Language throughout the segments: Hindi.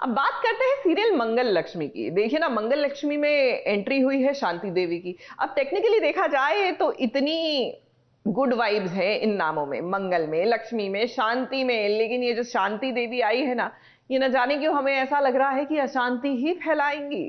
अब बात करते हैं सीरियल मंगल लक्ष्मी की। देखिए ना, मंगल लक्ष्मी में एंट्री हुई है शांति देवी की। अब टेक्निकली देखा जाए तो इतनी गुड वाइब्स है इन नामों में, मंगल में, लक्ष्मी में, शांति में, लेकिन ये जो शांति देवी आई है ना, ये न जाने क्यों हमें ऐसा लग रहा है कि अशांति ही फैलाएंगी।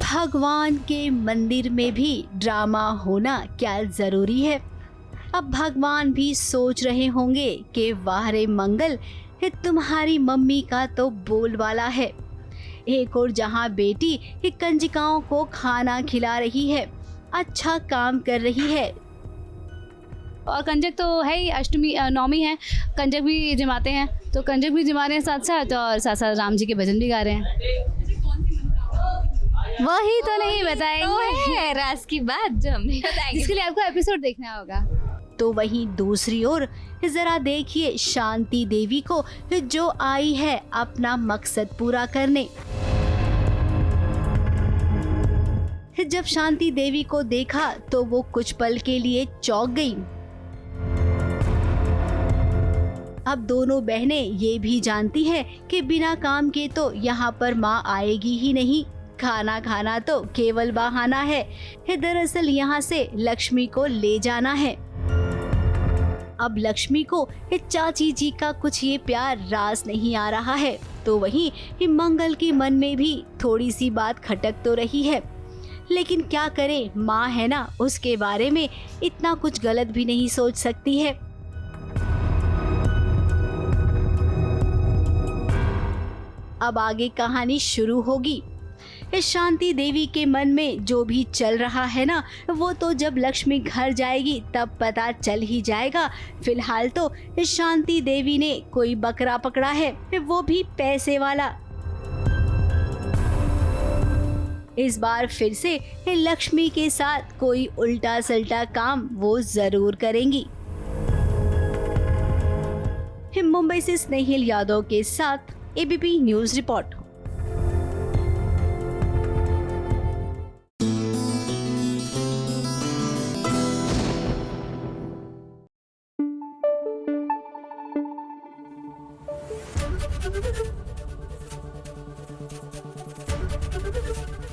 भगवान के मंदिर में भी ड्रामा होना क्या जरूरी है। अब भगवान भी सोच रहे होंगे कि वाह रे मंगल, ये तुम्हारी मम्मी का तो बोलबाला है। एक और जहां बेटी ये कंजकाओं को खाना खिला रही है, अच्छा काम कर रही है। और कंजक तो है ही, अष्टमी नौमी है, कंजक भी जमाते हैं, तो कंजक भी जमा रहे हैं साथ साथ, और साथ साथ राम जी के भजन भी गा रहे हैं। वही तो नहीं बताएंगे, तो है राज की बात जो हम नहीं बताएंगे, जिसके लिए आपको एपिसोड देखना होगा। तो वहीं दूसरी ओर जरा देखिए शांति देवी को, जो आई है अपना मकसद पूरा करने। जब शांति देवी को देखा तो वो कुछ पल के लिए चौंक गई। अब दोनों बहनें ये भी जानती हैं कि बिना काम के तो यहाँ पर माँ आएगी ही नहीं। खाना खाना तो केवल बहाना है, दरअसल यहाँ से लक्ष्मी को ले जाना है। अब लक्ष्मी को चाची जी का कुछ ये प्यार रास नहीं आ रहा है, तो वहीं मंगल के मन में भी थोड़ी सी बात खटक तो रही है। लेकिन क्या करे, माँ है ना, उसके बारे में इतना कुछ गलत भी नहीं सोच सकती है। अब आगे कहानी शुरू होगी। इस शांति देवी के मन में जो भी चल रहा है ना, वो तो जब लक्ष्मी घर जाएगी तब पता चल ही जाएगा। फिलहाल तो इस शांति देवी ने कोई बकरा पकड़ा है, वो भी पैसे वाला। इस बार फिर से लक्ष्मी के साथ कोई उल्टा सल्टा काम वो जरूर करेंगी। मुंबई से स्नेहिल यादव के साथ ABP news report.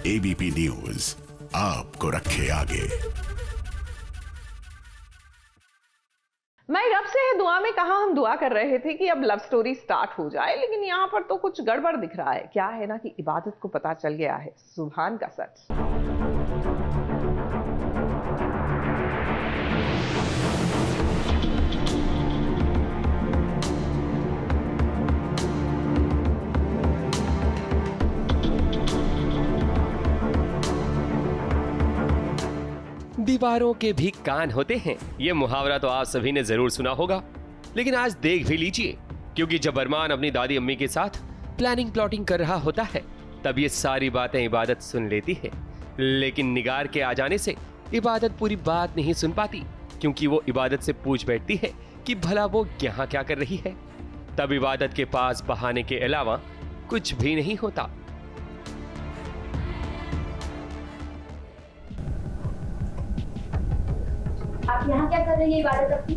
ABP news आपको रखे आगे। मैं रब से है दुआ में कहा, हम दुआ कर रहे थे कि अब लव स्टोरी स्टार्ट हो जाए, लेकिन यहाँ पर तो कुछ गड़बड़ दिख रहा है। क्या है ना कि इबादत को पता चल गया है सुभान का सच। दीवारों के भी कान होते हैं, ये मुहावरा तो आप सभी ने जरूर सुना होगा। लेकिन आज देख भी लीजिए, क्योंकि जब अरमान अपनी दादी अम्मी के साथ प्लानिंग प्लॉटिंग कर रहा होता है, तब ये सारी बातें इबादत सुन लेती है। लेकिन निगार के आ जाने से इबादत पूरी बात नहीं सुन पाती, क्योंकि वो इबादत से पूछ बैठती है कि भला वो यहाँ क्या कर रही है। तब इबादत के पास बहाने के अलावा कुछ भी नहीं होता। आप यहाँ क्या कर रही है इबादत अपनी?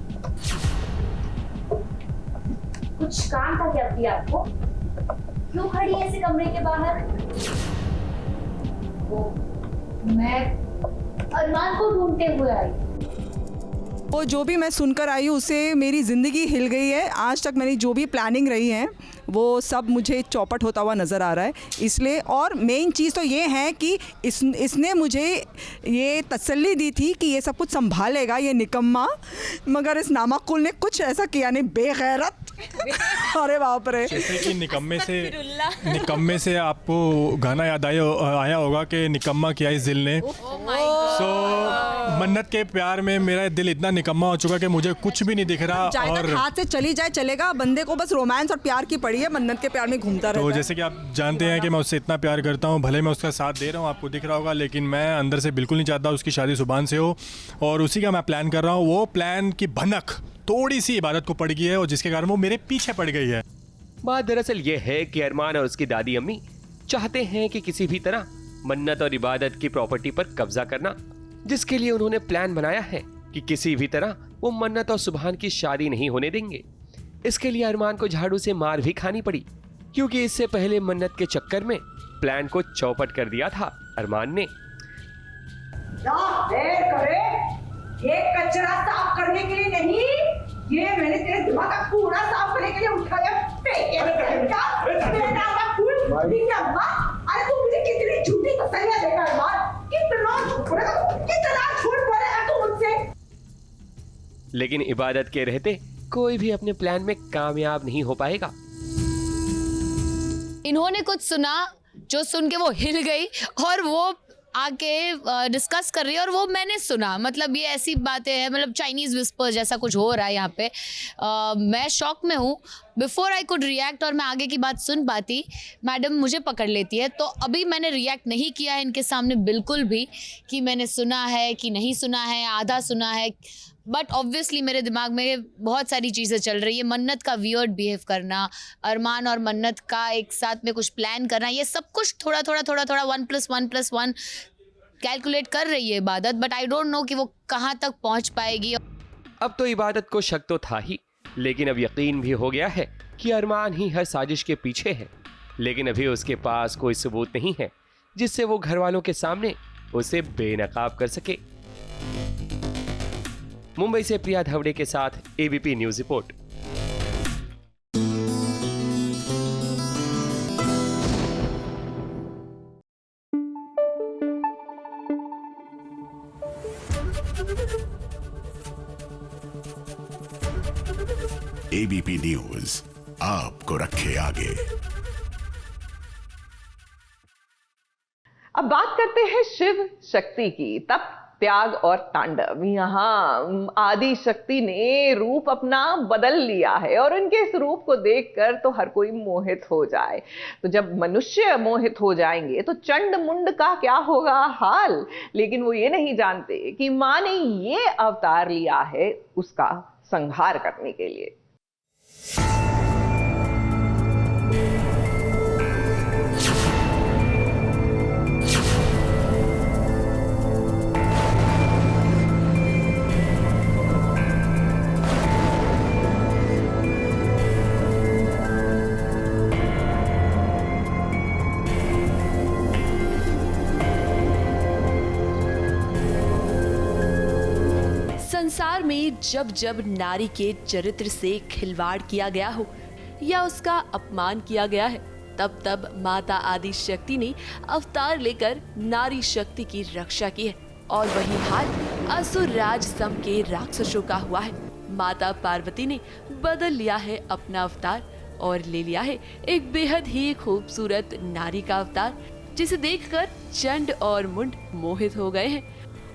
कुछ काम था क्या अभी आपको? क्यों खड़ी है ऐसे कमरे के बाहर? वो मैं अरमान को ढूंढते हुए आई। वो जो भी मैं सुनकर आई हूँ उससे मेरी ज़िंदगी हिल गई है। आज तक मेरी जो भी प्लानिंग रही है वो सब मुझे चौपट होता हुआ नज़र आ रहा है। इसलिए, और मेन चीज़ तो ये है कि इसने मुझे ये तसल्ली दी थी कि ये सब कुछ संभालेगा ये निकम्मा, मगर इस नामाकुल ने कुछ ऐसा किया नहीं, बेगैरत। अरे बाप रे। जैसे कि निकम्मे से आपको गाना याद आया होगा कि निकम्मा किया इस दिल ने। मन्नत के प्यार में मेरा दिल इतना निकम्मा हो चुका कि मुझे कुछ भी नहीं दिख रहा। जायदाद और हाथ से चली जाए चलेगा, बंदे को बस रोमांस और प्यार की पड़ी है, मन्नत के प्यार में घूमता रहता तो है। जैसे कि आप जानते हैं कि मैं उससे इतना प्यार करता हूँ, भले मैं उसका साथ दे रहा हूँ, आपको दिख रहा होगा, लेकिन मैं अंदर से बिल्कुल नहीं चाहता उसकी शादी सुभान से हो, और उसी का मैं प्लान कर रहा हूँ। वो प्लान की भनक थोड़ी सी इबादत को पड़ गई है और जिसके कारण वो मेरे पीछे पड़ गई है। बात दरअसल ये है कि अरमान और उसकी दादी अम्मी चाहते हैं कि किसी भी तरह मन्नत और इबादत की प्रॉपर्टी पर कब्जा करना, जिसके लिए उन्होंने प्लान बनाया है कि किसी भी तरह वो मन्नत और सुभान की शादी नहीं होने देंगे। इसके लिए अरमान को झाड़ू से मार भी खानी पड़ी, क्योंकि इससे पहले मन्नत के चक्कर में प्लान को चौपट कर दिया था अरमान ने। ये कचरा साफ करने के लिए नहीं, ये मैंने तेरे दिमाग का कूड़ा साफ करने के लिए उठाया। अरे तू मुझे कितनी झूठी तसल्लियां देगा अरमान, कितना झूठ बोलेगा तू मुझसे। लेकिन इबादत के रहते कोई भी अपने प्लान में कामयाब नहीं हो पाएगा। इन्होंने कुछ सुना जो सुन के वो हिल गई और वो आके डिस्कस कर रही है, और वो मैंने सुना। मतलब ये ऐसी बातें हैं, मतलब चाइनीज़ विस्पर जैसा कुछ हो रहा है यहाँ पे। मैं शॉक में हूँ। बिफोर आई कुड रिएक्ट और मैं आगे की बात सुन पाती, मैडम मुझे पकड़ लेती है। तो अभी मैंने रिएक्ट नहीं किया है इनके सामने बिल्कुल भी, कि मैंने सुना है कि नहीं सुना है, आधा सुना है। बट ऑब्वियसली मेरे दिमाग में बहुत सारी चीज़ें चल रही है। मन्नत का वियर्ड बिहेव करना, अरमान और मन्नत का एक साथ में कुछ प्लान करना, ये सब कुछ थोड़ा 1+1+1 कैलकुलेट कर रही है इबादत। बट आई डोंट नो कि वो कहाँ तक पहुँच पाएगी। अब तो इबादत को शक तो था ही, लेकिन अब यकीन भी हो गया है कि अरमान ही हर साजिश के पीछे है। लेकिन अभी उसके पास कोई सबूत नहीं है जिससे वो घर वालों के सामने उसे बेनकाब कर सके। मुंबई से प्रिया धवड़े के साथ ABP news report. ABP news आपको रखे आगे। अब बात करते हैं शिव शक्ति की, तब त्याग और तांडव। यहाँ आदि शक्ति ने रूप अपना बदल लिया है और उनके इस रूप को देखकर तो हर कोई मोहित हो जाए। तो जब मनुष्य मोहित हो जाएंगे तो चंड मुंड का क्या होगा हाल। लेकिन वो ये नहीं जानते कि माँ ने ये अवतार लिया है उसका संहार करने के लिए। संसार में जब जब नारी के चरित्र से खिलवाड़ किया गया हो या उसका अपमान किया गया है, तब तब माता आदि शक्ति ने अवतार लेकर नारी शक्ति की रक्षा की है। और वही हाल असुर राज सम के राक्षसों का हुआ है। माता पार्वती ने बदल लिया है अपना अवतार और ले लिया है एक बेहद ही खूबसूरत नारी का अवतार, जिसे देखकर चंड और मुंड मोहित हो गए हैं।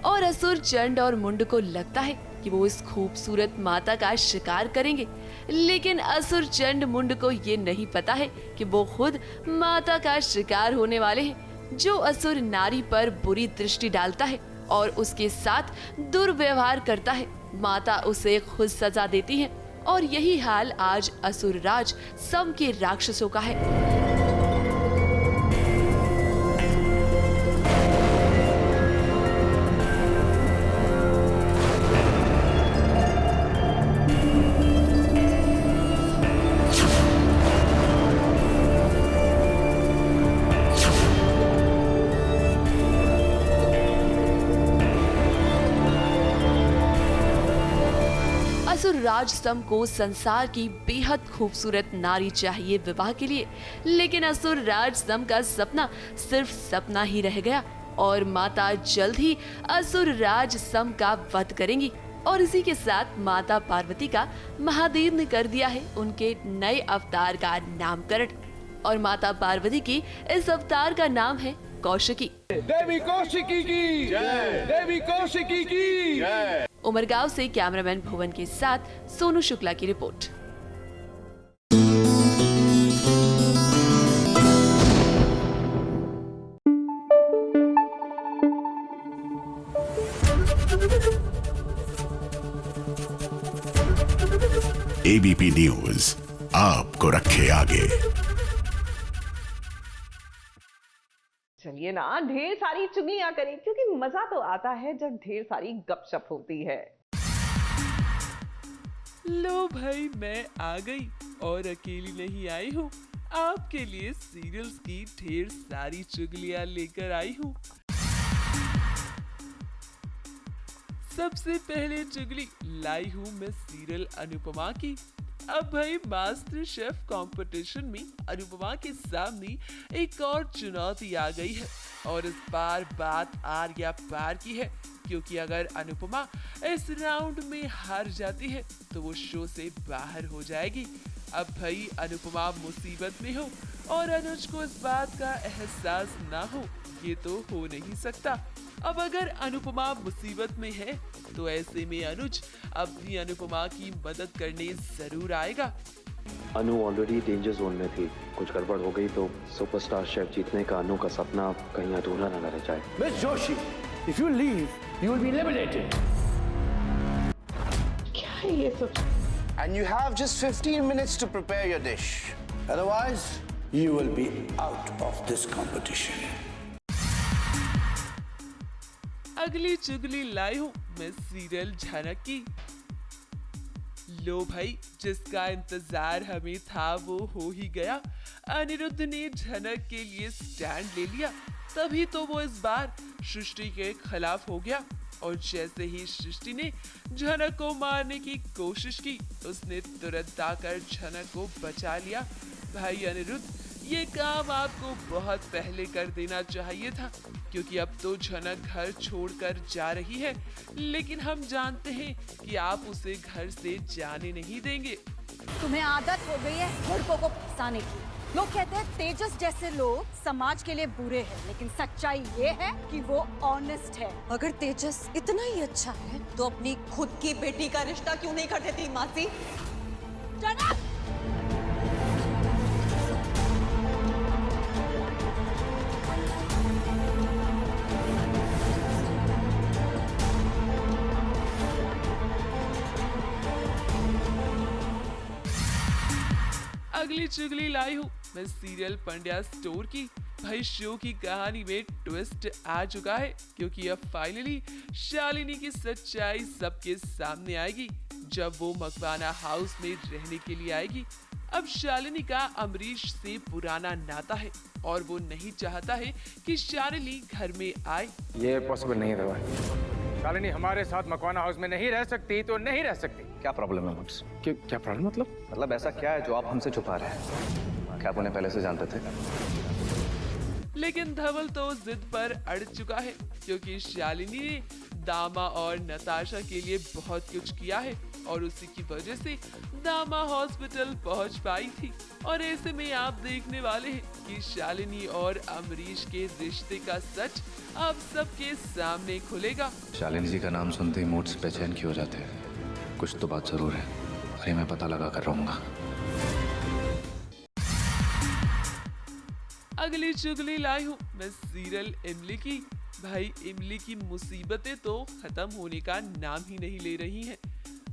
और असुर चंड और मुंड को लगता है कि वो इस खूबसूरत माता का शिकार करेंगे, लेकिन असुर चंड मुंड को ये नहीं पता है कि वो खुद माता का शिकार होने वाले हैं। जो असुर नारी पर बुरी दृष्टि डालता है और उसके साथ दुर्व्यवहार करता है, माता उसे खुद सजा देती है। और यही हाल आज असुर राज सम के राक्षसों का है। असुर राज सम को संसार की बेहद खूबसूरत नारी चाहिए विवाह के लिए, लेकिन असुर राज सम का सपना सिर्फ सपना ही रह गया और माता जल्द ही असुर राज सम का वध करेंगी। और इसी के साथ माता पार्वती का महादेव ने कर दिया है उनके नए अवतार का नामकरण। और माता पार्वती की इस अवतार का नाम है कौशिकी। देवी कौशिकी की जय, देवी कौशिकी की जय। उमरगांव से कैमरामैन भुवन के साथ सोनू शुक्ला की रिपोर्ट। एबीपी न्यूज आपको रखे आगे। चलिए ना, ढेर सारी चुगलियां करें, क्योंकि मजा तो आता है जब ढेर सारी गपशप होती है। लो भाई, मैं आ गई और अकेली नहीं आई हूँ। आपके लिए सीरियल्स की ढेर सारी चुगलियां लेकर आई हूँ। सबसे पहले चुगली लाई हूँ मैं सीरियल अनुपमा की। अब भाई मास्टर शेफ कंपटीशन में अनुपमा के सामने एक और चुनौती आ गई है, और इस बार बात आर्या पार की है, क्योंकि अगर अनुपमा इस राउंड में हार जाती है तो वो शो से बाहर हो जाएगी। अब भाई अनुपमा मुसीबत में हो और अनुज को इस बात का एहसास ना हो, ये तो हो नहीं सकता। अब अगर अनुपमा मुसीबत में है तो ऐसे में अनुज अपनी अनुपमा की मदद करने जरूर आएगा। अनु ऑलरेडी डेंजर जोन में थी, कुछ गड़बड़ हो गई तो सुपरस्टार शेफ जीतने का अनु का सपना कहीं अधूरा न रह जाए। Miss Joshi, if you leave, you will be eliminated. क्या है ये सब? And you have just 15 minutes to prepare your dish. Otherwise, you will be out of this competition. अगली चुगली लाई हूँ मैं सीरियल झनक की। लो भाई, जिसका इंतजार हमें था वो हो ही गया। अनिरुद्ध ने झनक के लिए स्टैंड ले लिया, तभी तो वो इस बार सृष्टि के खिलाफ हो गया। और जैसे ही सृष्टि ने झनक को मारने की कोशिश की, उसने तुरंत आकर झनक को बचा लिया। भाई अनिरुद्ध, ये काम आपको बहुत पहले कर देना चाहिए था, क्योंकि अब तो झनक घर छोड़कर जा रही है, लेकिन हम जानते हैं कि आप उसे घर से जाने नहीं देंगे। तुम्हें आदत हो गई है लड़कों को फंसाने की। लोग कहते हैं तेजस जैसे लोग समाज के लिए बुरे हैं, लेकिन सच्चाई ये है कि वो ऑनेस्ट है। अगर तेजस इतना ही अच्छा है तो अपनी खुद की बेटी का रिश्ता क्यों नहीं कर देती मासी? जनक! अगली चुगली लाई हूँ मैं सीरियल पंड्या स्टोर की। भाई शो की कहानी में ट्विस्ट आ चुका है, क्योंकि अब फाइनली शालिनी की सच्चाई सबके सामने आएगी जब वो मकवाना हाउस में रहने के लिए आएगी। अब शालिनी का अमरीश से पुराना नाता है और वो नहीं चाहता है कि शालिनी घर में आए। ये पॉसिबल नहीं है। शालिनी हमारे साथ मकवाना हाउस में नहीं रह सकती तो नहीं रह सकती। क्या प्रॉब्लम है मुझसे? क्या प्रॉब्लम मतलब ऐसा क्या है जो आप हमसे छुपा रहे हैं? क्या आप उन्हें पहले से जानते थे? लेकिन धवल तो जिद पर अड़ चुका है, क्योंकि शालिनी ने दामा और नताशा के लिए बहुत कुछ किया है और उसी की वजह से दामा हॉस्पिटल पहुंच पाई थी। और ऐसे में आप देखने वाले हैं कि शालिनी और अमरीश के रिश्ते का सच अब सबके सामने खुलेगा। शालिनी जी का नाम सुनते ही मूड से बेचैन क्यों हो जाते हैं? कुछ तो बात जरूर है, अरे मैं पता लगा कर रहूंगा। अगली चुगली लाई हूँ मैं सीरियल इमली की। भाई इमली की मुसीबतें तो खत्म होने का नाम ही नहीं ले रही हैं।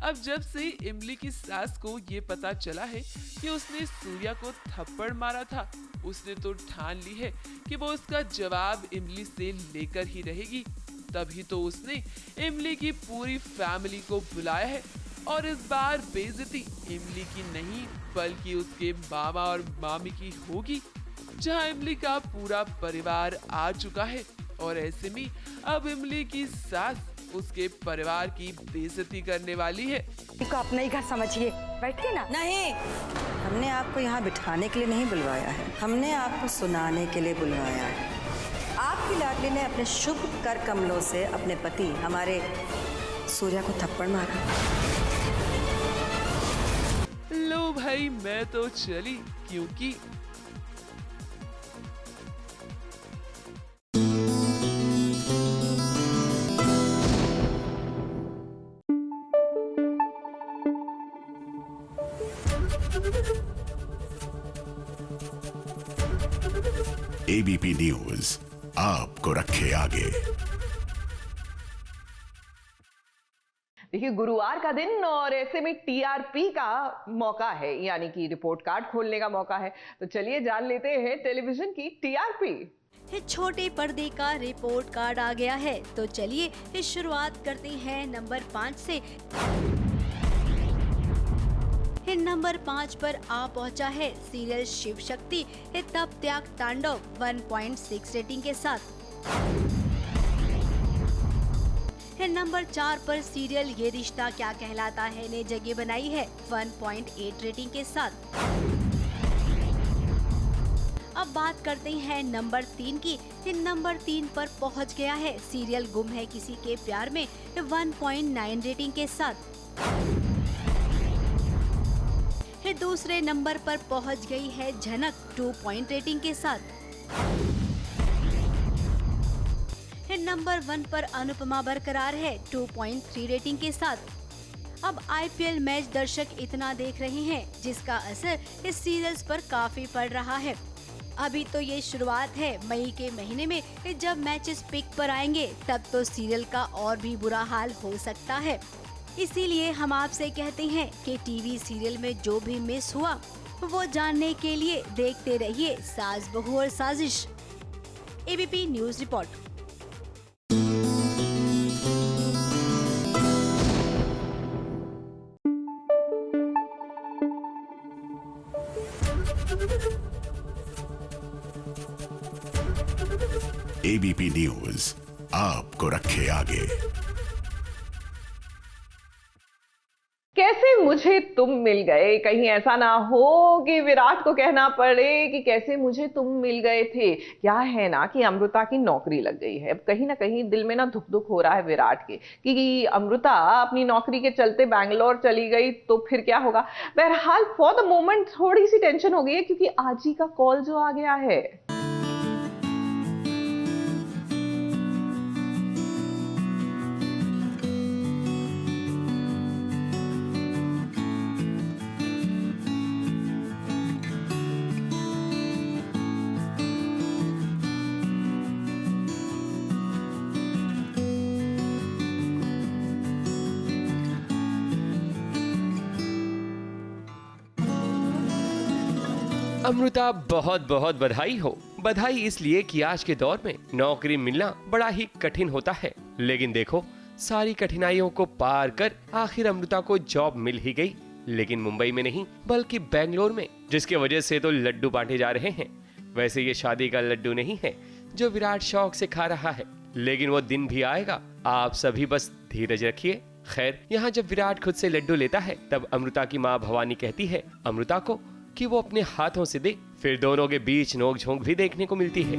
अब जब से इमली की सास को ये पता चला है कि उसने सूर्या को थप्पड़ मारा था, उसने तो ठान ली है कि वो उसका जवाब इमली से लेकर ही रहेगी। तभी तो उसने इमली की पूरी फैमिली को बुलाया है, और इस बार बेइज्जती इमली की नहीं बल्कि उसके मामा और मामी की होगी, जहां इमली का पूरा परिवार आ चुका है। और ऐसे में अब इमली की सास उसके परिवार की बेइज्जती करने वाली है। को अपना ही घर समझिए, बैठिए ना। नहीं, हमने आपको यहाँ बिठाने के लिए नहीं बुलवाया है, हमने आपको सुनाने के लिए बुलवाया है। आपकी लाडली ने अपने शुभ कर कमलों से अपने पति हमारे सूर्या को थप्पड़ मारा। लो भाई, मैं तो चली, क्योंकि एबीपी न्यूज आपको रखे आगे। देखिए, गुरुवार का दिन और ऐसे में टीआरपी का मौका है, यानी कि रिपोर्ट कार्ड खोलने का मौका है। तो चलिए जान लेते हैं टेलीविजन की टीआरपी। छोटे पर्दे का रिपोर्ट कार्ड आ गया है, तो चलिए इस शुरुआत करते हैं नंबर 5 से। नंबर 5 पर आ पहुंचा है सीरियल शिव शक्ति तब त्याग तांडव 1.6 रेटिंग के साथ। नंबर 4 पर सीरियल ये रिश्ता क्या कहलाता है ने जगह बनाई है 1.8 रेटिंग के साथ। अब बात करते हैं नंबर 3 की। नंबर 3 पर पहुंच गया है सीरियल गुम है किसी के प्यार में 1.9 रेटिंग के साथ। दूसरे नंबर पर पहुंच गई है झनक 2 पॉइंट रेटिंग के साथ। नंबर 1 पर अनुपमा बरकरार है 2.3 रेटिंग के साथ। अब आईपीएल मैच दर्शक इतना देख रहे हैं जिसका असर इस सीरियल्स पर काफी पड़ रहा है। अभी तो ये शुरुआत है, मई के महीने में जब मैचेस पिक पर आएंगे तब तो सीरियल का और भी बुरा हाल हो सकता है। इसीलिए हम आपसे कहते हैं कि टीवी सीरियल में जो भी मिस हुआ वो जानने के लिए देखते रहिए सास बहू और साजिश। ABP news report. ABP news आपको रखे आगे। कैसे मुझे तुम मिल गए, कहीं ऐसा ना हो कि विराट को कहना पड़े कि कैसे मुझे तुम मिल गए थे। क्या है ना कि अमृता की नौकरी लग गई है। अब कहीं ना कहीं दिल में ना धुक धुक हो रहा है विराट के कि अमृता अपनी नौकरी के चलते बैंगलोर चली गई तो फिर क्या होगा। बहरहाल फॉर द मोमेंट थोड़ी सी टेंशन हो गई है क्योंकि आजी का कॉल जो आ गया है। अमृता बहुत बहुत बधाई हो। बधाई इसलिए कि आज के दौर में नौकरी मिलना बड़ा ही कठिन होता है, लेकिन देखो सारी कठिनाइयों को पार कर आखिर अमृता को जॉब मिल ही गई। लेकिन मुंबई में नहीं बल्कि बेंगलोर में, जिसके वजह से तो लड्डू बांटे जा रहे हैं। वैसे ये शादी का लड्डू नहीं है जो विराट शौक से खा रहा है, लेकिन वो दिन भी आएगा। आप सभी बस धीरज रखिए। खैर, यहाँ जब विराट खुद से लड्डू लेता है तब अमृता की माँ भवानी कहती है अमृता को कि वो अपने हाथों से दे। फिर दोनों के बीच नोक-झोंक भी देखने को मिलती है।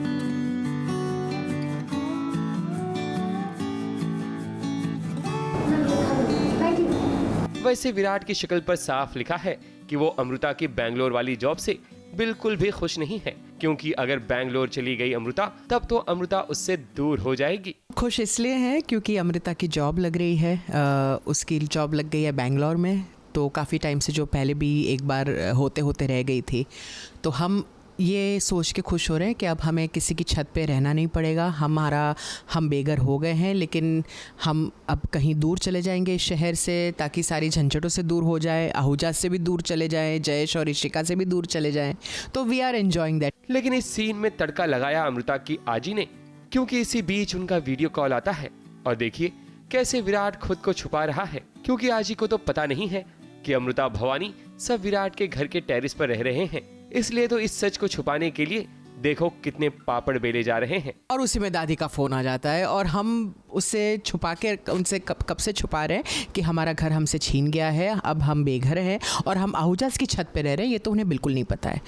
वैसे विराट की शक्ल पर साफ लिखा है कि वो अमृता की बैंगलोर वाली जॉब से बिल्कुल भी खुश नहीं है, क्योंकि अगर बैंगलोर चली गई अमृता तब तो अमृता उससे दूर हो जाएगी। खुश इसलिए है क्योंकि अमृता की जॉब लग रही है, उसकी जॉब लग गई है बैंगलोर में। तो काफ़ी टाइम से जो पहले भी एक बार होते होते रह गई थी, तो हम ये सोच के खुश हो रहे हैं कि अब हमें किसी की छत पे रहना नहीं पड़ेगा। हम बेघर हो गए हैं, लेकिन हम अब कहीं दूर चले जाएंगे इस शहर से, ताकि सारी झंझटों से दूर हो जाए, आहूजा से भी दूर चले जाएं, जयेश और ऋषिका से भी दूर चले जाएं। तो वी आर एंजॉइंग दैट। लेकिन इस सीन में तड़का लगाया अमृता की आजी ने, क्योंकि इसी बीच उनका वीडियो कॉल आता है और देखिए कैसे विराट खुद को छुपा रहा है, क्योंकि आजी को तो पता नहीं है कि अमृता भवानी सब विराट के घर के टेरिस पर रह रहे हैं। इसलिए तो इस सच को छुपाने के लिए देखो कितने पापड़ बेले जा रहे हैं। और उसी में दादी का फ़ोन आ जाता है और हम उससे छुपा के उनसे कब से छुपा रहे हैं कि हमारा घर हमसे छीन गया है, अब हम बेघर हैं और हम आहूजास की छत पे रह रहे हैं। ये तो उन्हें बिल्कुल नहीं पता है।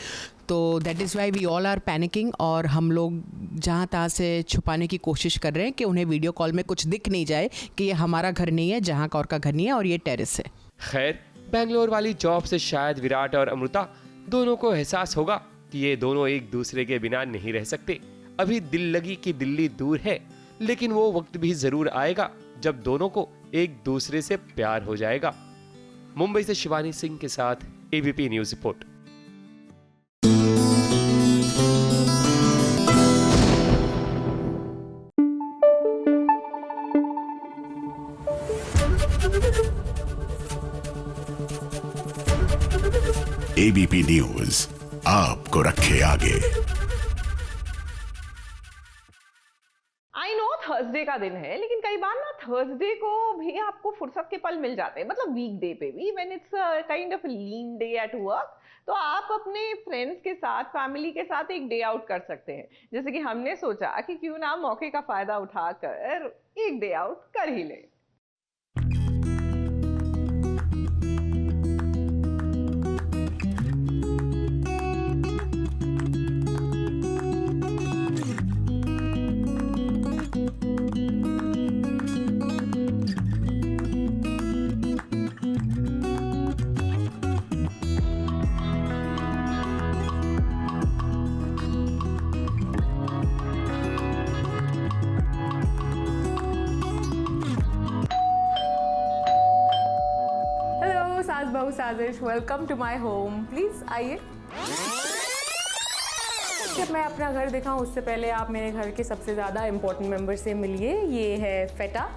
तो that is why we all are panicking, और हम लोग जहाँ तहाँ से छुपाने की कोशिश कर रहे हैं कि उन्हें वीडियो कॉल में कुछ दिख नहीं जाए कि ये हमारा घर नहीं है, जहाँ का और का घर नहीं है और ये टेरिस है। खैर, बैंगलोर वाली जॉब से शायद विराट और अमृता दोनों को एहसास होगा कि ये दोनों एक दूसरे के बिना नहीं रह सकते। अभी दिल लगी कि दिल्ली दूर है, लेकिन वो वक्त भी जरूर आएगा जब दोनों को एक दूसरे से प्यार हो जाएगा। मुंबई से शिवानी सिंह के साथ ABP news report. ABP news आपको रखे आगे। आई नो थर्सडे का दिन है, लेकिन कई बार ना थर्सडे को भी आपको फुर्सत के पल मिल जाते हैं, मतलब वीकडे पे भी, when it's kind of lean day at work, तो आप अपने फ्रेंड्स के साथ, फैमिली के साथ एक डे आउट कर सकते हैं। जैसे कि हमने सोचा कि क्यों ना मौके का फायदा उठाकर एक डे आउट कर ही लें। बहू साजिश, welcome to my home. Please आइए। जब मैं अपना घर दिखाऊं उससे पहले आप मेरे घर के सबसे ज़्यादा इम्पोर्टेंट मेंबर से मिलिए। ये है फेटा,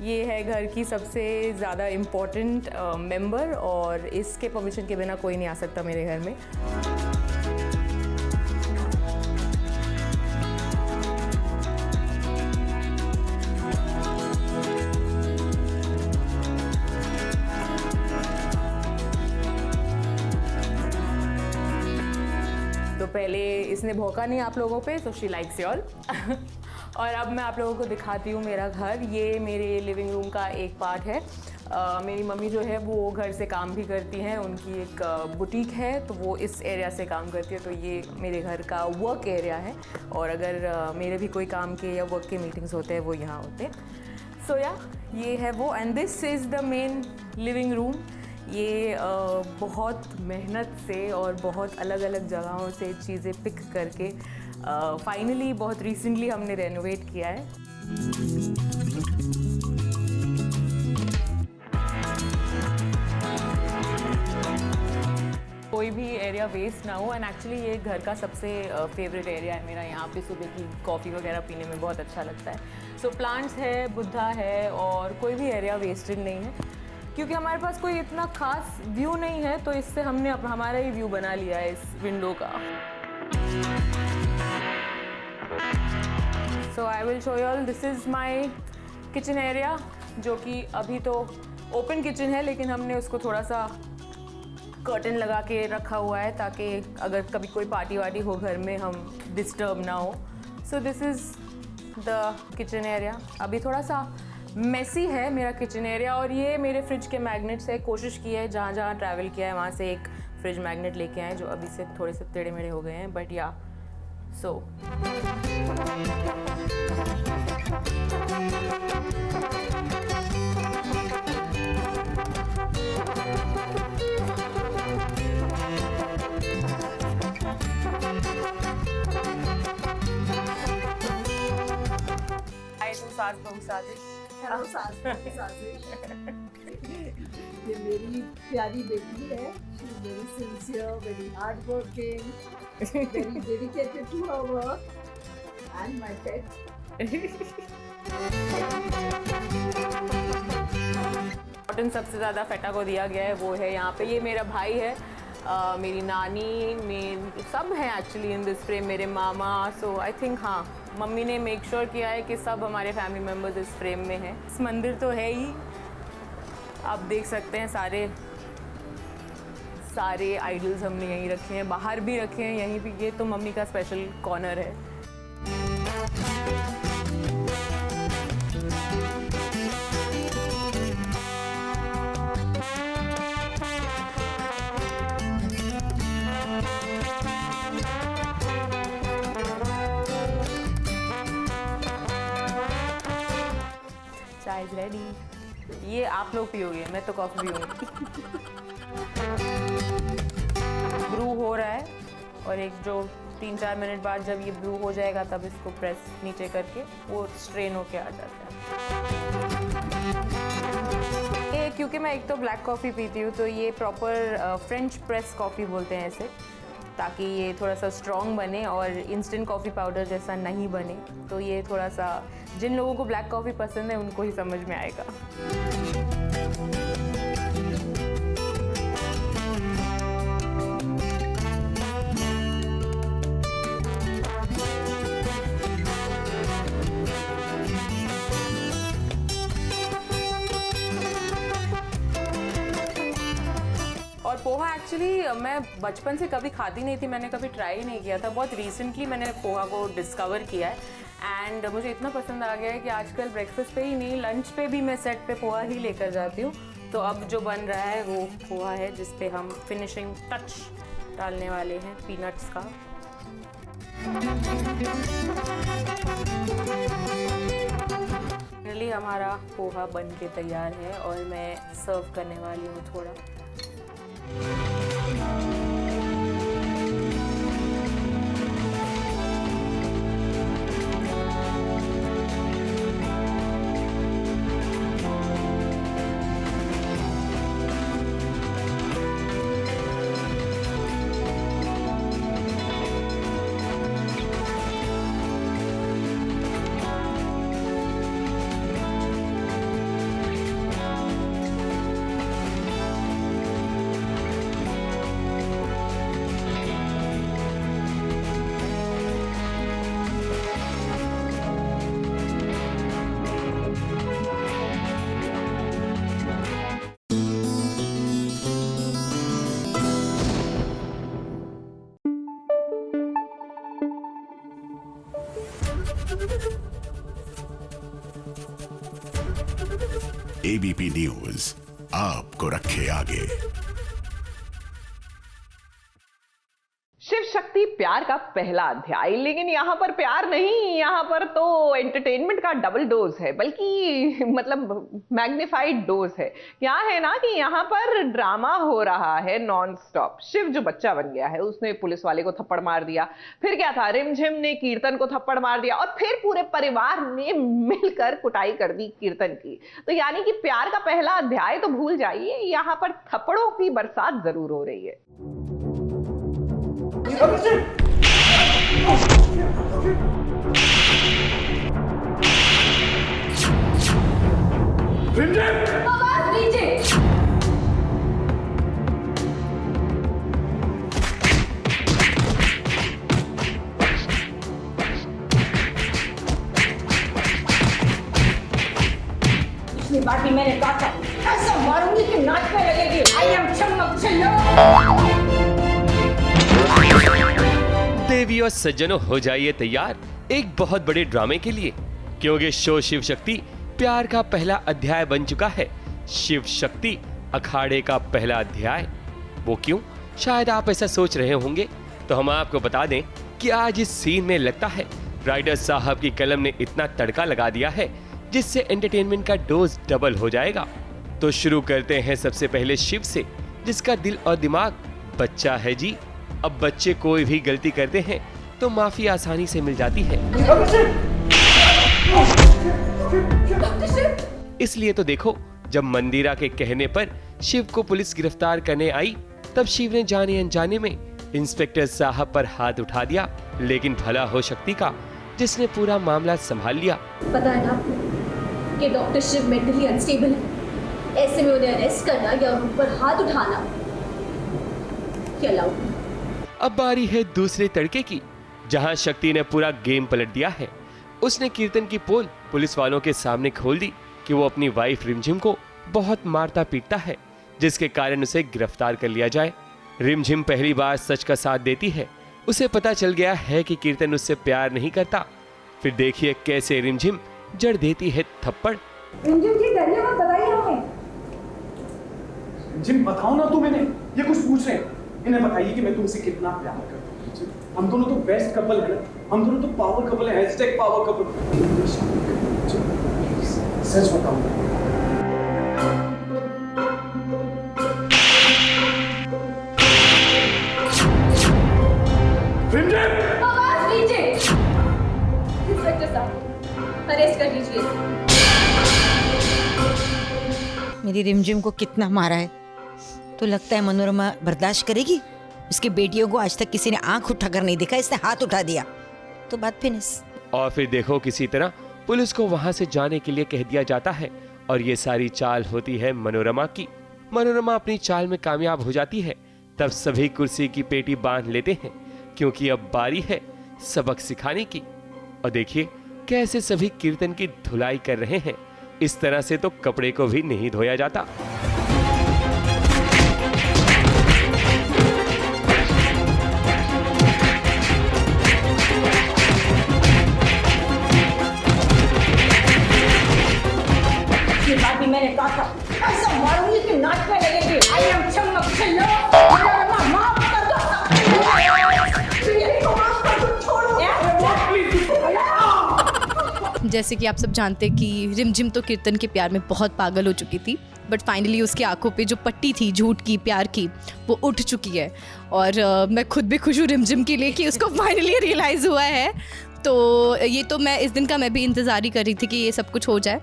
ये है घर की सबसे ज़्यादा इम्पोर्टेंट मेंबर, और इसके परमिशन के बिना कोई नहीं आ सकता मेरे घर में। तो पहले इसने भौंका नहीं आप लोगों पे, तो शी लाइक्स यू ऑल। और अब मैं आप लोगों को दिखाती हूँ मेरा घर। ये मेरे लिविंग रूम का एक पार्ट है। मेरी मम्मी जो है वो घर से काम भी करती हैं, उनकी एक बुटीक है, तो वो इस एरिया से काम करती है। तो ये मेरे घर का वर्क एरिया है, और अगर मेरे भी कोई काम के या वर्क के मीटिंग्स होते हैं वो यहाँ होते हैं। सो या ये है वो, and this is the main living room. ये बहुत मेहनत से और बहुत अलग अलग जगहों से चीज़ें पिक करके फाइनली बहुत रिसेंटली हमने रेनोवेट किया है। कोई भी एरिया वेस्ट ना हो, एंड एक्चुअली ये घर का सबसे फेवरेट एरिया है मेरा। यहाँ पे सुबह की कॉफ़ी वगैरह पीने में बहुत अच्छा लगता है। सो प्लांट्स है, बुद्धा है, और कोई भी एरिया वेस्टेड नहीं है, क्योंकि हमारे पास कोई इतना खास व्यू नहीं है, तो इससे हमने हमारा ही व्यू बना लिया है इस विंडो का। So I will show you all, this is my kitchen area, जो कि अभी तो ओपन किचन है, लेकिन हमने उसको थोड़ा सा कर्टन लगा के रखा हुआ है, ताकि अगर कभी कोई पार्टी वार्टी हो घर में हम डिस्टर्ब ना हो। So this is the kitchen area. अभी थोड़ा सा मेसी है मेरा किचन एरिया, और ये मेरे फ्रिज के मैग्नेट्स है। कोशिश की है जहाँ जहाँ ट्रैवल किया है वहाँ से एक फ्रिज मैग्नेट लेके आए, जो अभी से थोड़े से टेढ़े मेढ़े हो गए हैं, बट या सो सास बहू साजिश। हेलो सास बहू साजिश। ये मेरी प्यारी बेटी है। She is very sincere, very hard working, very dedicated to her work, and my pet. Importance सबसे ज़्यादा फेटा को दिया गया है वो है यहाँ पे। ये मेरा भाई है, मेरी नानी, सब हैं एक्चुअली इन दिस फ्रेम, मेरे मामा। सो आई थिंक हाँ, मम्मी ने मेक श्योर किया है कि सब हमारे फैमिली मेम्बर्स इस फ्रेम में हैं। इस मंदिर तो है ही, आप देख सकते हैं सारे आइडल्स हमने यहीं रखे हैं, बाहर भी रखे हैं, यहीं भी। ये तो मम्मी का स्पेशल कॉर्नर है। चाय इज रेडी। ये आप लोग पियोगे, मैं तो कॉफी पीऊंगी। ब्रू हो रहा है, और एक जो 3-4 मिनट बाद जब ये ब्रू हो जाएगा तब इसको प्रेस नीचे करके वो स्ट्रेन होके आ जाता है। ये क्योंकि मैं एक तो ब्लैक कॉफ़ी पीती हूँ, तो ये प्रॉपर फ्रेंच प्रेस कॉफ़ी बोलते हैं इसे, ताकि ये थोड़ा सा स्ट्रॉन्ग बने और इंस्टेंट कॉफ़ी पाउडर जैसा नहीं बने। तो ये थोड़ा सा जिन लोगों को ब्लैक कॉफ़ी पसंद है उनको ही समझ में आएगा। और पोहा एक्चुअली मैं बचपन से कभी खाती नहीं थी, मैंने कभी ट्राई ही नहीं किया था। बहुत रिसेंटली मैंने पोहा को डिस्कवर किया है एंड मुझे इतना पसंद आ गया है कि आजकल ब्रेकफास्ट पे ही नहीं, लंच पे भी मैं सेट पे पोहा ही लेकर जाती हूँ। तो अब जो बन रहा है वो पोहा है जिस पे हम फिनिशिंग टच डालने वाले हैं पीनट्स का। फाइनली हमारा पोहा बन के तैयार है और मैं सर्व करने वाली हूँ थोड़ा। एबीपी न्यूज आपको रखे आगे। शिव शक्ति प्यार का पहला अध्याय, लेकिन यहाँ पर प्यार नहीं, यहाँ पर तो एंटरटेनमेंट का डबल डोज है, बल्कि मतलब मैग्निफाइड डोज है। क्या है ना कि यहाँ पर ड्रामा हो रहा है नॉन स्टॉप। शिव जो बच्चा बन गया है उसने पुलिस वाले को थप्पड़ मार दिया, फिर क्या था, रिमझिम ने कीर्तन को थप्पड़ मार दिया और फिर पूरे परिवार ने मिलकर कुटाई कर दी कीर्तन की। तो यानी कि प्यार का पहला अध्याय तो भूल जाइए, यहाँ पर थप्पड़ों की बरसात जरूर हो रही है। पिछली बार भी मैंने कहा था ऐसा मारूंगी कि नाच में लगेगी। आई एम चमक चलो। देवी और सज्जनों, हो जाइए तैयार एक बहुत बड़े ड्रामे के लिए, क्योंकि शो शिव शक्ति प्यार का पहला अध्याय बन चुका है। शिव शक्ति अखाड़े का पहला अध्याय। वो क्यों, शायद आप ऐसा सोच रहे होंगे, तो हम आपको बता दें कि आज इस सीन में लगता है राइटर साहब की कलम ने इतना तड़का लगा दिया है जिससे एंटरटेनमेंट का डोज डबल हो जाएगा। तो शुरू करते हैं सबसे पहले शिव से, जिसका दिल और दिमाग बच्चा है जी। अब बच्चे कोई भी गलती करते हैं तो माफी आसानी से मिल जाती है। इसलिए तो देखो, जब मंदिरा के कहने पर शिव को पुलिस गिरफ्तार करने आई, तब शिव ने जाने अनजाने में इंस्पेक्टर साहब पर हाथ उठा दिया। लेकिन भला हो शक्ति का, जिसने पूरा मामला संभाल लिया। पता है ना आपको कि डॉक्टर शिव मेंटली अनस्टेबल है, ऐसे में उन्हें अरेस्ट करना या उन पर हाथ उठाना क्या अलाउड? अब बारी है दूसरे तड़के की, जहां शक्ति ने पूरा गेम पलट दिया है। उसने कीर्तन की पोल पुलिस वालों के सामने खोल दी कि वो अपनी वाइफ रिमझिम को बहुत मारता पीटता है, जिसके कारण उसे गिरफ्तार कर लिया जाए। रिमझिम पहली बार सच का साथ देती है। उसे पता चल गया है कि कीर्तन उससे प्यार नहीं करता। फिर देखिए कैसे रिमझिम जड़ देती है थप्पड़। रिमझिम की करिए मत बताइए हमें। रिमझिम बताओ ना तुम इन्हें, ये कुछ पूछ रहे हैं। इन्हें बताइए कि मैं तुमसे कितना प्यार करता हूँ। हम दोनों तो बेस्ट कपल है, हम दोनों तो पावर कपल है, #पावर कपल। सच बताओ। आवाज लीजिए। इंस्पेक्टर साहब, अरेस्ट कर लीजिए। मेरी रिमझिम को कितना मारा है, तो लगता है मनोरमा बर्दाश्त करेगी? उसकी बेटियों को आज तक किसी ने आंख उठाकर नहीं देखा, इसने हाथ उठा दिया तो बात फिनिश। और फिर देखो किसी तरह पुलिस को वहां से जाने के लिए कह दिया जाता है और ये सारी चाल होती है मनोरमा की। मनोरमा अपनी चाल में कामयाब हो जाती है। तब सभी कुर्सी की पेटी बांध लेते हैं क्योंकि अब बारी है सबक सिखाने की। और देखिए कैसे सभी कीर्तन की धुलाई कर रहे हैं। इस तरह से तो कपड़े को भी नहीं धोया जाता। ये बात भी मैंने कहा था, ऐसा मारूंगी कि नाच में लगेगी। आई एम चमक छिल्लो, मनोरमा माफ कर दो। माफ कर दो, छोड़ो। जैसे कि आप सब जानते हैं कि रिमझिम तो कीर्तन के प्यार में बहुत पागल हो चुकी थी, बट फाइनली उसकी आंखों पे जो पट्टी थी झूठ की प्यार की वो उठ चुकी है। और मैं खुद भी खुश हूँ रिमझिम के लिए कि उसको फाइनली रियलाइज़ हुआ है। तो ये तो मैं इस दिन का मैं भी इंतज़ार ही कर रही थी कि ये सब कुछ हो जाए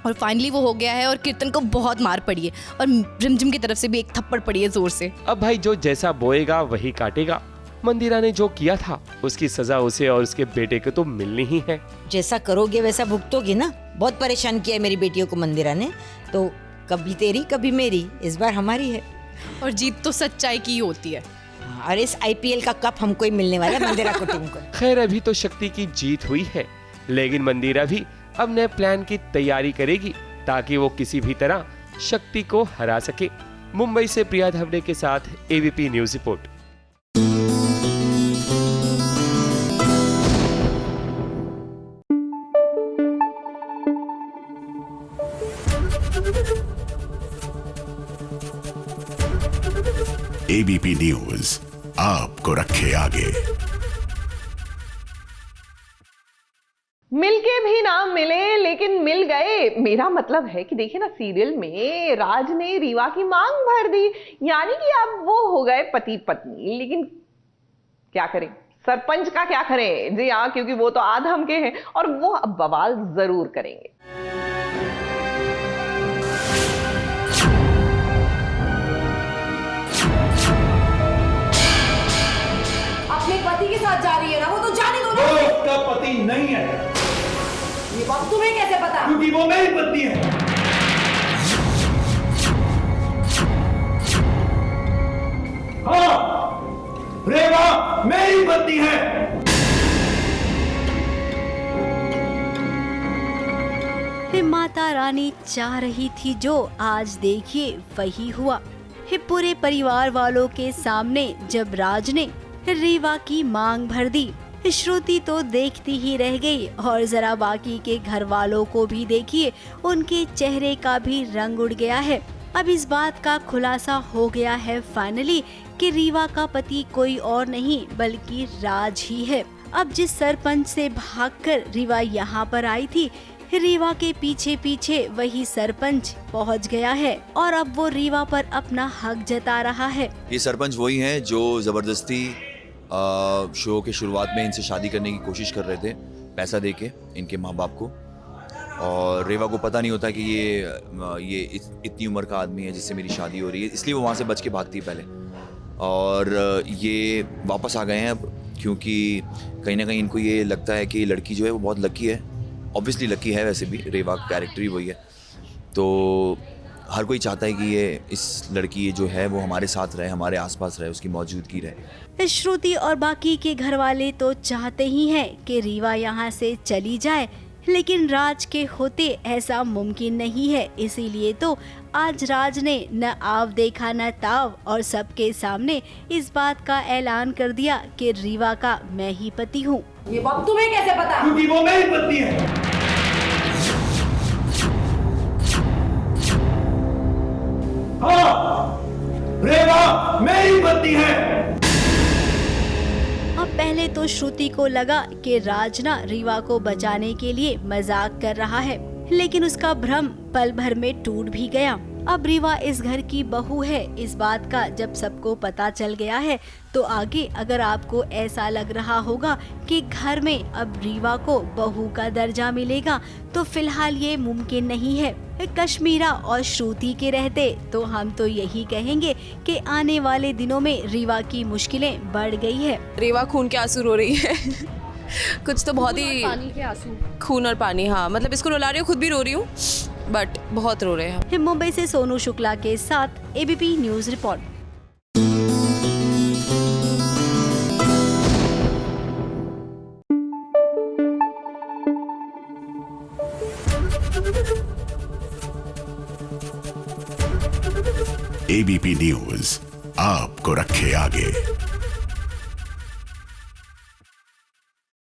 और फाइनली वो हो गया है। और कीर्तन को बहुत मार पड़ी है और रिमझिम की तरफ से भी एक थप्पड़ पड़ी है जोर से। अब भाई जो जैसा बोएगा वही काटेगा। मंदिरा ने जो किया था उसकी सजा उसे और उसके बेटे को तो मिलनी ही है। जैसा करोगे वैसा भुगतोगे ना। बहुत परेशान किया है मेरी बेटियों को मंदिरा ने, तो कभी तेरी कभी मेरी, इस बार हमारी है। और जीत तो सच्चाई की ही होती है। और इस IPL का कप हमको ही मिलने वाला है, मंदिरा को टीम को। खैर अभी तो शक्ति की जीत हुई है, लेकिन मंदिरा भी अब नए प्लान की तैयारी करेगी ताकि वो किसी भी तरह शक्ति को हरा सके। मुंबई से प्रिया धवड़े के साथ ABP news report. ABP news आपको रखे आगे। मिलके भी ना मिले लेकिन मिल गए। मेरा मतलब है कि देखिए ना, सीरियल में राज ने रीवा की मांग भर दी, यानी कि अब वो हो गए पति पत्नी। लेकिन क्या करें, सरपंच का क्या करें? जी हाँ, क्योंकि वो तो आधम के हैं और वो अब बवाल जरूर करेंगे। अपने पति के साथ जा रही है ना, वो तो जाने दो ना। वो उसका पति नहीं है। ये बात तुम्हें कैसे पता? क्योंकि वो मेरी पत्नी है। हाँ, रेवा मेरी पत्नी है। माता रानी चाह रही थी जो आज देखिए वही हुआ। पूरे परिवार वालों के सामने जब राज ने रीवा की मांग भर दी, श्रुति तो देखती ही रह गई और जरा बाकी के घर वालों को भी देखिए, उनके चेहरे का भी रंग उड़ गया है। अब इस बात का खुलासा हो गया है फाइनली कि रीवा का पति कोई और नहीं बल्कि राज ही है। अब जिस सरपंच से भागकर रीवा यहाँ पर आई थी, रीवा के पीछे पीछे वही सरपंच पहुंच गया है और अब वो रीवा पर अपना हक जता रहा है। ये सरपंच वही हैं जो जबरदस्ती शो के शुरुआत में इनसे शादी करने की कोशिश कर रहे थे, पैसा देके इनके माँ बाप को। और रेवा को पता नहीं होता कि ये इतनी उम्र का आदमी है जिससे मेरी शादी हो रही है, इसलिए वो वहाँ से बच के भागती है पहले। और ये वापस आ गए हैं अब, क्योंकि कहीं ना कहीं इनको ये लगता है कि ये लड़की जो है वो बहुत लकी है। ऑब्वियसली लकी है, वैसे भी रेवा का कैरेक्टर ही वही है। तो हर कोई चाहता है कि ये इस लड़की जो है वो हमारे साथ रहे, हमारे आसपास रहे, उसकी मौजूदगी रहे। श्रुति और बाकी के घर वाले तो चाहते ही हैं कि रीवा यहाँ से चली जाए, लेकिन राज के होते ऐसा मुमकिन नहीं है। इसीलिए तो आज राज ने न आव देखा न ताव और सबके सामने इस बात का ऐलान कर दिया कि रीवा का मैं ही पति हूँ। ये बात तुम्हें कैसे पता? क्योंकि वो मेरी पत्नी है। हाँ, रेवा मेरी पत्नी है। अब पहले तो श्रुति को लगा कि राज ना रीवा को बचाने के लिए मजाक कर रहा है, लेकिन उसका भ्रम पल भर में टूट भी गया। अब रीवा इस घर की बहू है, इस बात का जब सबको पता चल गया है तो आगे अगर आपको ऐसा लग रहा होगा कि घर में अब रीवा को बहू का दर्जा मिलेगा तो फिलहाल ये मुमकिन नहीं है। कश्मीरा और श्रुति के रहते तो हम तो यही कहेंगे कि आने वाले दिनों में रीवा की मुश्किलें बढ़ गई है। रीवा खून के आंसू रो रही है कुछ तो बहुत ही पानी के आंसू, खून और पानी। हाँ मतलब इसको रुला रही हूँ, खुद भी रो रही हूँ, बट बहुत रो रहे हैं। मुंबई से सोनू शुक्ला के साथ ABP news report. ABP news आपको रखे आगे।